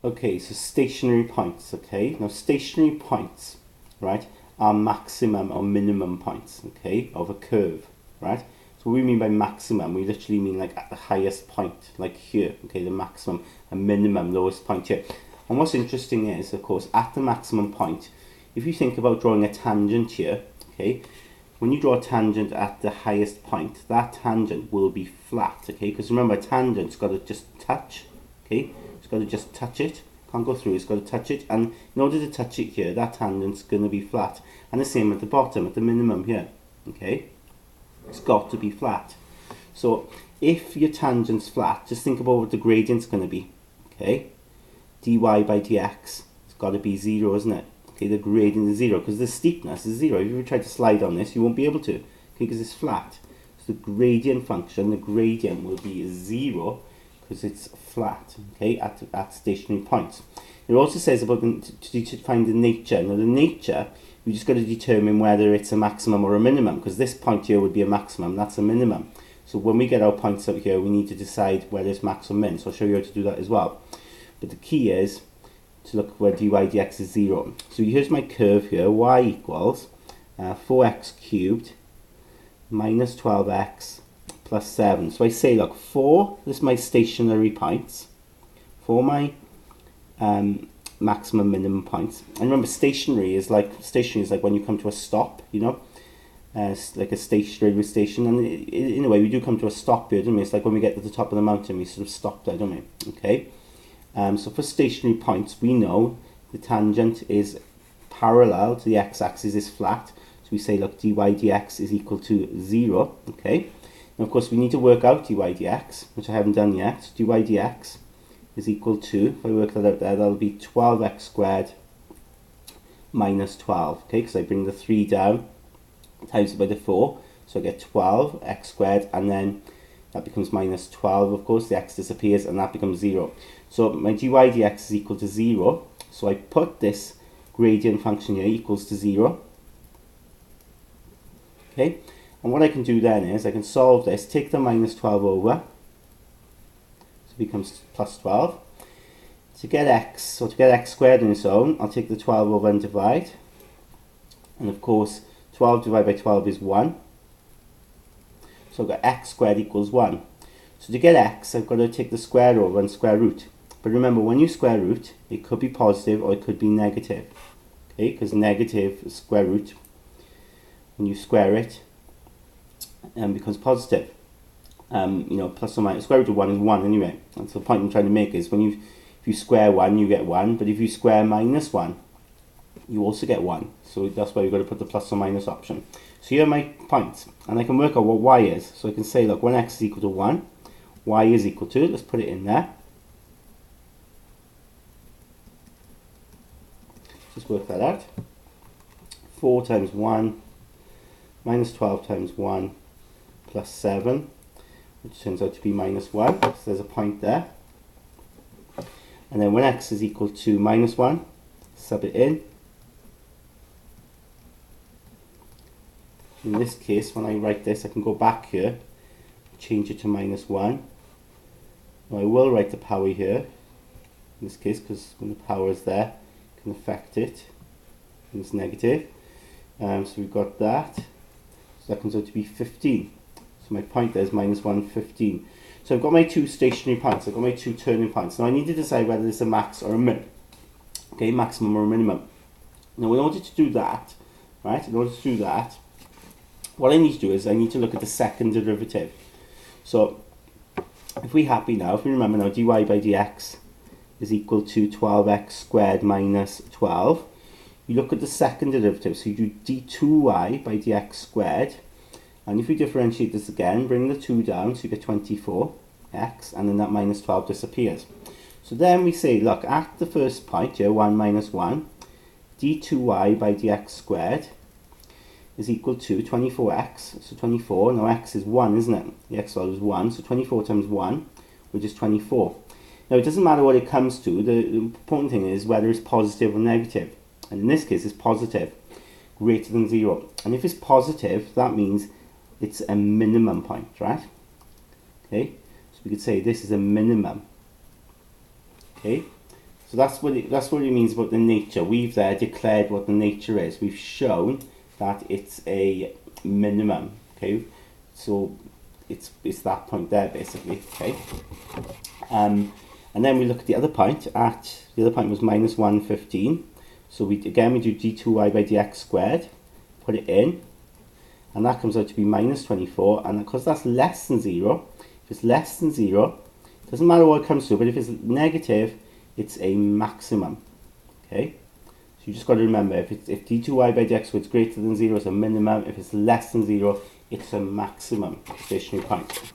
Okay, so stationary points, okay? Now stationary points, right, are maximum or minimum points, okay, of a curve, right? So what we mean by maximum, we literally mean like at the highest point, like here, okay, the maximum and minimum, lowest point here. And what's interesting is, of course, at the maximum point, if you think about drawing a tangent here, okay, when you draw a tangent at the highest point, that tangent will be flat, okay, because remember, a tangent's got to just touch, okay, it's got to just touch it, can't go through, it's got to touch it, and in order to touch it here, that tangent's going to be flat, and the same at the bottom, at the minimum here, okay, it's got to be flat. So if your tangent's flat, just think about what the gradient's going to be, okay, dy by dx, it's got to be 0, isn't it? Okay, the gradient is 0 because the steepness is 0. If you try to slide on this, you won't be able to, okay, because it's flat. So the gradient function, the gradient will be 0 because it's flat, okay, at stationary points. It also says about to find the nature. Now the nature, we just got to determine whether it's a maximum or a minimum, because this point here would be a maximum, that's a minimum. So when we get our points out here, we need to decide whether it's max or min. So I'll show you how to do that as well. But the key is to look where dy dx is 0. So here's my curve here, y equals 4x cubed minus 12x plus 7. So I say, look, 4, this is my stationary points, for my maximum minimum points. And remember, stationary is like when you come to a stop, you know, it's like a railway station, and in a way we do come to a stop here, don't we? It's like when we get to the top of the mountain, we sort of stop there, don't we? Okay. So for stationary points, we know the tangent is parallel to the x-axis, is flat. So we say, look, dy dx is equal to 0, okay? Now, of course, we need to work out dy dx, which I haven't done yet. dy dx is equal to, if I work that out there, that'll be 12x squared minus 12, okay? Because I bring the 3 down, times it by the 4, so I get 12x squared, and then that becomes minus 12, of course, the x disappears, and that becomes 0. So my dy dx is equal to 0, so I put this gradient function here equals to 0. Okay, and what I can do then is I can solve this, take the minus 12 over, so it becomes plus 12. To get x, so to get x squared on its own, I'll take the 12 over and divide. And of course, 12 divided by 12 is 1. So I've got x squared equals 1. So to get x, I've got to take the square over and square root. But remember, when you square root, it could be positive or it could be negative. Okay, because negative square root, when you square it, becomes positive. You know, plus or minus, square root of 1 is 1 anyway. That's the point I'm trying to make, is if you square 1, you get 1. But if you square minus 1, you also get 1. So that's why you've got to put the plus or minus option. So here are my points. And I can work out what y is. So I can say, look, when x is equal to 1, y is equal to, let's put it in there. Just work that out. 4 times 1 minus 12 times 1 plus 7, which turns out to be minus 1. So there's a point there. And then when x is equal to minus 1, sub it in. In this case, when I write this, I can go back here, change it to minus 1. Now I will write the power here, in this case, because when the power is there, it can affect it, and it's negative. So we've got that. So that comes out to be 15. So my point there is minus 1, 15. So I've got my two stationary points, I've got my two turning points. Now I need to decide whether it's a max or a min. Okay, maximum or minimum. Now in order to do that, right, what I need to do is I need to look at the second derivative. So if we remember now, dy by dx is equal to 12x squared minus 12. You look at the second derivative, so you do d2y by dx squared, and if we differentiate this again, bring the 2 down, so you get 24x, and then that minus 12 disappears. So then we say, look, at the first point here, 1 minus 1, d2y by dx squared is equal to 24x, so 24, now x is 1, isn't it? The x value is 1, so 24 times 1, which is 24. Now it doesn't matter what it comes to, the important thing is whether it's positive or negative. And in this case it's positive, greater than 0. And if it's positive, that means it's a minimum point, right? Okay, so we could say this is a minimum. Okay, So that's what it means about the nature. We've there declared what the nature is. We've shown that it's a minimum. Okay, so it's that point there basically. Okay, and then we look at the other point. The other point was minus 115. So we do d2y by dx squared. Put it in, and that comes out to be minus 24. And because that's less than 0, if it's less than 0, it doesn't matter what it comes to. But if it's negative, it's a maximum. Okay, so you just got to remember, if d2y by dx is greater than 0, it's a minimum. If it's less than 0, it's a maximum stationary point.